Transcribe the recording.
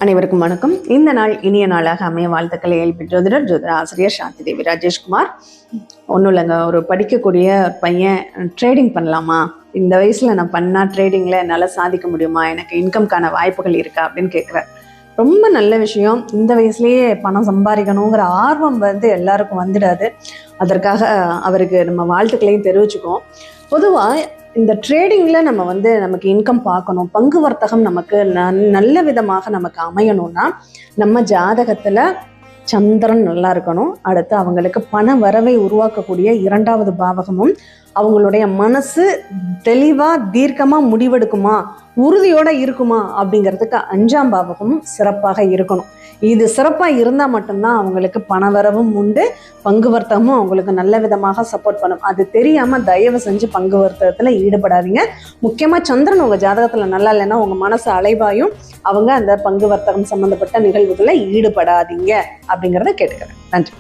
அனைவருக்கும் வணக்கம். இந்த நாள் இனிய நாளாக அமைய வாழ்த்துக்களை எழுப்பி ஜோதிடர் ஆசிரியர் சாந்தி தேவி ராஜேஷ்குமார். ஒன்றும் இல்லைங்க, ஒரு படிக்கக்கூடிய பையன் ட்ரேடிங் பண்ணலாமா, இந்த வயசில் நான் பண்ணால் ட்ரேடிங்கில் என்னால் சாதிக்க முடியுமா, எனக்கு இன்கம்கான வாய்ப்புகள் இருக்கா அப்படின்னு கேட்குறார். ரொம்ப நல்ல விஷயம். இந்த வயசுலேயே பணம் சம்பாதிக்கணுங்கிற ஆர்வம் எல்லாருக்கும் வந்துடாது. அதற்காக அவருக்கு நம்ம வாழ்த்துக்களையும் தெரிவிச்சுக்கோம். பொதுவாக இந்த ட்ரேடிங்கில் நம்ம நமக்கு இன்கம் பார்க்கணும், பங்கு வர்த்தகம் நமக்கு நல்ல விதமாக நமக்கு அமையணும்னா நம்ம ஜாதகத்தில் சந்திரன் நல்லா இருக்கணும். அடுத்து அவங்களுக்கு பண வரவை உருவாக்கக்கூடிய 2வது பாவகமும், அவங்களுடைய மனசு தெளிவாக தீர்க்கமாக முடிவெடுக்குமா, உறுதியோடு இருக்குமா அப்படிங்கிறதுக்கு 5ஆம் பாவகமும் சிறப்பாக இருக்கணும். இது சிறப்பாக இருந்தால் மட்டும்தான் அவங்களுக்கு பணவரவும் உண்டு, பங்கு வர்த்தகமும் அவங்களுக்கு நல்ல விதமாக சப்போர்ட் பண்ணும். அது தெரியாமல் தயவு செஞ்சு பங்கு வர்த்தகத்தில் ஈடுபடாதீங்க. முக்கியமாக சந்திரன் உங்கள் ஜாதகத்தில் நல்லா இல்லைன்னா உங்கள் மனசு அலைவாயும், அவங்க அந்த பங்கு வர்த்தகம் சம்மந்தப்பட்ட நிகழ்வுகளில் ஈடுபடாதீங்க அப்படிங்கிறத கேட்டுக்கிறேன். நன்றி.